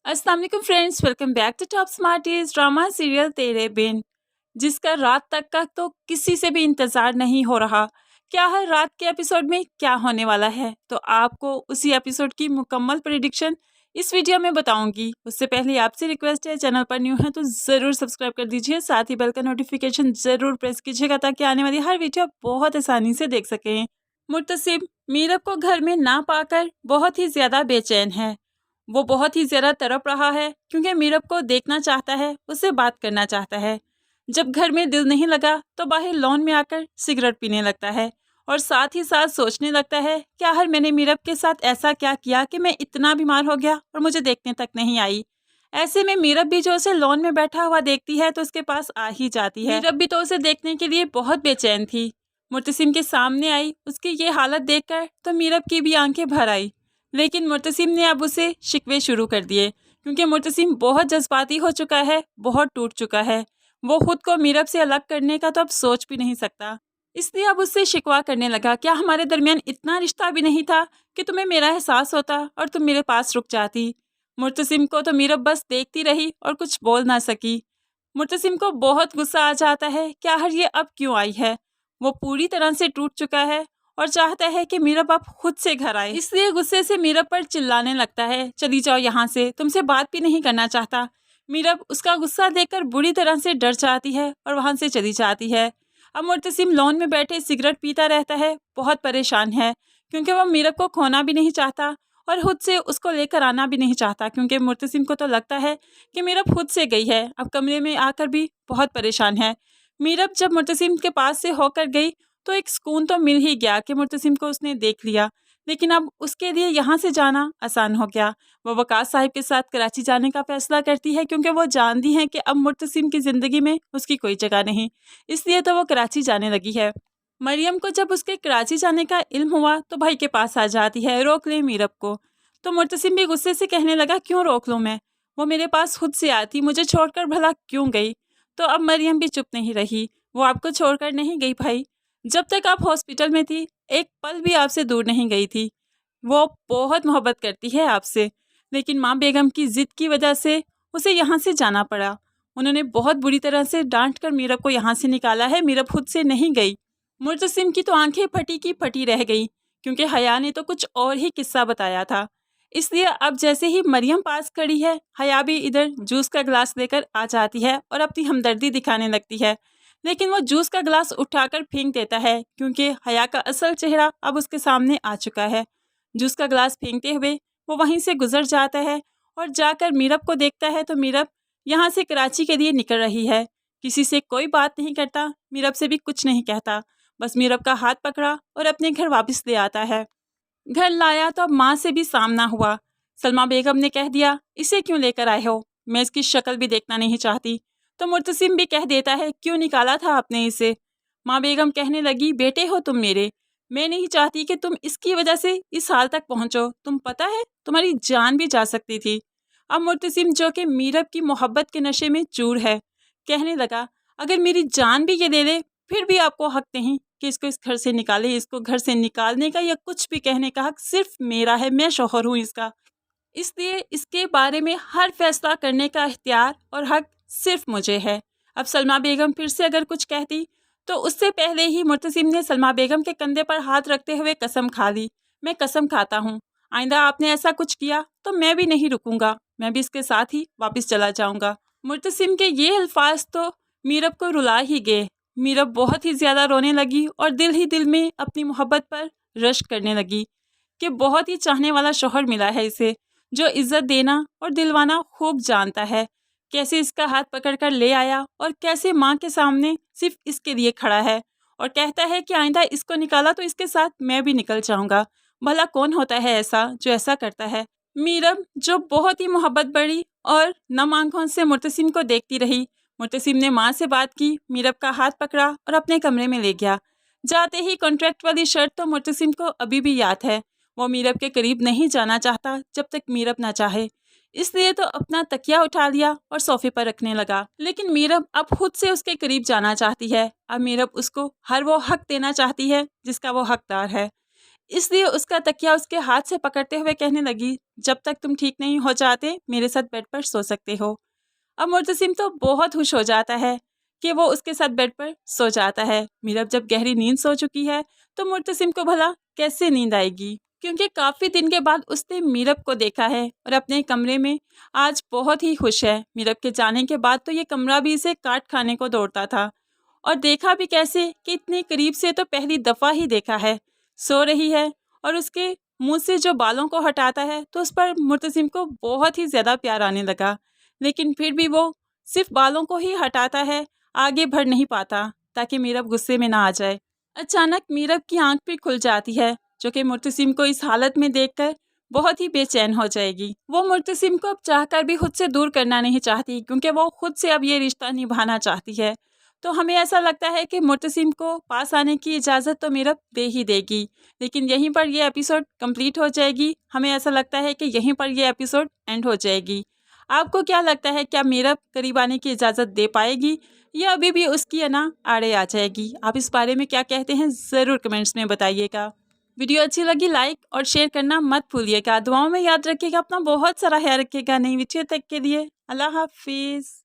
अस्सलाम वालेकुम friends, welcome back to Top Smarties drama serial Tere Bin, जिसका रात तक का तो किसी से भी इंतज़ार नहीं हो रहा। क्या है रात के एपिसोड में क्या होने वाला है, तो आपको उसी एपिसोड की मुकम्मल प्रेडिक्शन इस वीडियो में बताऊंगी। उससे पहले आपसे रिक्वेस्ट है, चैनल पर न्यू है तो ज़रूर सब्सक्राइब कर दीजिए, साथ ही बेल का नोटिफिकेशन ज़रूर प्रेस कीजिएगा ताकि आने वाली हर वीडियो बहुत आसानी से देख सकें। मुर्तसिम मीरब को घर में ना पाकर बहुत ही ज़्यादा बेचैन है। वो बहुत ही ज़्यादा तड़प रहा है क्योंकि मीरब को देखना चाहता है, उससे बात करना चाहता है। जब घर में दिल नहीं लगा तो बाहर लॉन में आकर सिगरेट पीने लगता है और साथ ही साथ सोचने लगता है कि आखिर मैंने मीरब के साथ ऐसा क्या किया कि मैं इतना बीमार हो गया और मुझे देखने तक नहीं आई। ऐसे में मीरब भी जो उसे लॉन में बैठा हुआ देखती है तो उसके पास आ ही जाती है। मीरब भी तो उसे देखने के लिए बहुत बेचैन थी। मुर्तसिम के सामने आई उसकी ये हालत देखकर तो मीरब की भी आंखें भर आई, लेकिन मुर्तसिम ने अब उसे शिकवे शुरू कर दिए क्योंकि मुर्तसिम बहुत जज्बाती हो चुका है, बहुत टूट चुका है। वो खुद को मीरब से अलग करने का तो अब सोच भी नहीं सकता, इसलिए अब उससे शिकवा करने लगा, क्या हमारे दरमियान इतना रिश्ता भी नहीं था कि तुम्हें मेरा एहसास होता और तुम मेरे पास रुक जाती। मुर्तसिम को तो मीरब बस देखती रही और कुछ बोल ना सकी। मुर्तसिम को बहुत गुस्सा आ जाता है कि आखिर ये अब क्यों आई है। वो पूरी तरह से टूट चुका है और चाहता है कि मीरब अब खुद से घर आए, इसलिए गुस्से से मीरब पर चिल्लाने लगता है, चली जाओ यहाँ से, तुमसे बात भी नहीं करना चाहता। मीरब उसका गुस्सा देखकर बुरी तरह से डर जाती है और वहाँ से चली जाती है। अब मुर्तसिम लॉन में बैठे सिगरेट पीता रहता है, बहुत परेशान है क्योंकि वह मीरब को खोना भी नहीं चाहता और खुद से उसको लेकर आना भी नहीं चाहता, क्योंकि मुर्तसिम को तो लगता है कि मीरब खुद से गई है। अब कमरे में आकर भी बहुत परेशान है। मीरब जब मुर्तसिम के पास से होकर गई तो एक सुकून तो मिल ही गया कि मुर्तसिम को उसने देख लिया, लेकिन अब उसके लिए यहाँ से जाना आसान हो गया। वो वकास साहिब के साथ कराची जाने का फैसला करती है क्योंकि वो जानती हैं कि अब मुर्तसिम की ज़िंदगी में उसकी कोई जगह नहीं, इसलिए तो वो कराची जाने लगी है। मरियम को जब उसके कराची जाने का इल्म हुआ तो भाई के पास आ जाती है, रोक ले मीरब को। तो मुर्तसिम भी गुस्से से कहने लगा, क्यों रोक लूँ मैं, वो मेरे पास खुद से आती, मुझे छोड़कर भला क्यों गई। तो अब मरियम भी चुप नहीं रही, वो आपको छोड़कर नहीं गई भाई, जब तक आप हॉस्पिटल में थी एक पल भी आपसे दूर नहीं गई थी। वो बहुत मोहब्बत करती है आपसे, लेकिन माँ बेगम की ज़िद की वजह से उसे यहाँ से जाना पड़ा। उन्होंने बहुत बुरी तरह से डांट कर मीरब को यहाँ से निकाला है, मीरब खुद से नहीं गई। मुर्तसिम की तो आंखें फटी की फटी रह गई क्योंकि हया ने तो कुछ और ही किस्सा बताया था। इसलिए अब जैसे ही मरियम पास खड़ी है, हया भी इधर जूस का गिलास लेकर आ जाती है और अपनी हमदर्दी दिखाने लगती है, लेकिन वो जूस का गिलास उठाकर फेंक देता है क्योंकि हया का असल चेहरा अब उसके सामने आ चुका है। जूस का गिलास फेंकते हुए वो वहीं से गुजर जाता है और जाकर मीरब को देखता है तो मीरब यहाँ से कराची के लिए निकल रही है। किसी से कोई बात नहीं करता, मीरब से भी कुछ नहीं कहता, बस मीरब का हाथ पकड़ा और अपने घर वापस ले आता है। घर लाया तो अब माँ से भी सामना हुआ। सलमा बेगम ने कह दिया, इसे क्यों लेकर आए हो, मैं इसकी शक्ल भी देखना नहीं चाहती। तो मुर्तसिम भी कह देता है, क्यों निकाला था आपने इसे। माँ बेगम कहने लगी, बेटे हो तुम मेरे, मैं नहीं चाहती कि तुम इसकी वजह से इस हाल तक पहुँचो, तुम पता है तुम्हारी जान भी जा सकती थी। अब मुर्तसिम जो कि मीरब की मोहब्बत के नशे में चूर है, कहने लगा, अगर मेरी जान भी ये ले ले फिर भी आपको हक नहीं कि इसको इस घर से निकाले। इसको घर से निकालने का या कुछ भी कहने का हक सिर्फ मेरा है, मैं शौहर हूँ इसका, इसलिए इसके बारे में हर फैसला करने का इख्तियार और हक सिर्फ मुझे है। अब सलमा बेगम फिर से अगर कुछ कहती तो उससे पहले ही मुर्तसिम ने सलमा बेगम के कंधे पर हाथ रखते हुए कसम खा ली, मैं कसम खाता हूँ आइंदा आपने ऐसा कुछ किया तो मैं भी नहीं रुकूंगा, मैं भी इसके साथ ही वापस चला जाऊंगा। मुर्तसिम के ये अल्फाज तो मीरब को रुला ही गए। मीरब बहुत ही ज़्यादा रोने लगी और दिल ही दिल में अपनी मोहब्बत पर रश्क करने लगी कि बहुत ही चाहने वाला शौहर मिला है इसे, जो इज़्ज़त देना और दिलवाना खूब जानता है। कैसे इसका हाथ पकड़कर ले आया और कैसे माँ के सामने सिर्फ इसके लिए खड़ा है और कहता है कि आइंदा इसको निकाला तो इसके साथ मैं भी निकल जाऊंगा। भला कौन होता है ऐसा जो ऐसा करता है। मीरब जो बहुत ही मोहब्बत बड़ी और नम आंखों से मुर्तसिम को देखती रही। मुर्तसिम ने माँ से बात की, मीरब का हाथ पकड़ा और अपने कमरे में ले गया। जाते ही कॉन्ट्रैक्ट वाली शर्त तो मुर्तसिम को अभी भी याद है। वो मीरब के करीब नहीं जाना चाहता जब तक मीरब ना चाहे, इसलिए तो अपना तकिया उठा लिया और सोफे पर रखने लगा। लेकिन मीरब अब खुद से उसके करीब जाना चाहती है। अब मीरब उसको हर वो हक देना चाहती है जिसका वो हकदार है। اس لیے اس کا تکیا اس کے ہاتھ سے پکڑتے ہوئے کہنے لگی، جب تک تم ٹھیک نہیں ہو جاتے میرے ساتھ بیڈ پر سو سکتے ہو۔ اب مرتسم تو بہت خوش ہو جاتا ہے کہ وہ اس کے ساتھ بیڈ پر سو جاتا ہے۔ میرب جب گہری نیند سو چکی ہے تو مرتسم کو بھلا کیسے نیند آئے گی، کیونکہ کافی دن کے بعد اس نے میرب کو دیکھا ہے اور اپنے کمرے میں آج بہت ہی خوش ہے۔ میرب کے جانے کے بعد تو یہ کمرہ بھی اسے کاٹ کھانے کو دوڑتا تھا، اور دیکھا بھی کیسے کہ اتنے قریب سے تو پہلی دفعہ ہی دیکھا ہے۔ سو رہی ہے اور اس کے منہ سے جو بالوں کو ہٹاتا ہے تو اس پر مرتسم کو بہت ہی زیادہ پیار آنے لگا، لیکن پھر بھی وہ صرف بالوں کو ہی ہٹاتا ہے، آگے بڑھ نہیں پاتا تاکہ میرب غصے میں نہ آ جائے۔ اچانک میرب کی آنکھ بھی کھل جاتی ہے، جو کہ مرتسم کو اس حالت میں دیکھ کر بہت ہی بے چین ہو جائے گی۔ وہ مرتسم کو اب چاہ کر بھی خود سے دور کرنا نہیں چاہتی، کیونکہ وہ خود سے اب یہ رشتہ نبھانا چاہتی ہے۔ تو ہمیں ایسا لگتا ہے کہ مرتسم کو پاس آنے کی اجازت تو میرب دے ہی دے گی، لیکن یہیں پر یہ ایپیسوڈ کمپلیٹ ہو جائے گی۔ ہمیں ایسا لگتا ہے کہ یہیں پر یہ ایپیسوڈ اینڈ ہو جائے گی۔ آپ کو کیا لگتا ہے، کیا میرب قریب آنے کی اجازت دے پائے گی یا ابھی بھی اس کی انا آڑے آ جائے گی؟ آپ اس بارے میں کیا کہتے ہیں ضرور کمنٹس میں بتائیے گا۔ ویڈیو اچھی لگی لائک اور شیئر کرنا مت بھولیے گا۔ دعاؤں میں یاد رکھیے گا، اپنا بہت سارا خیال رکھیے گا۔ نئی ویڈیو تک کے لیے اللہ حافظ۔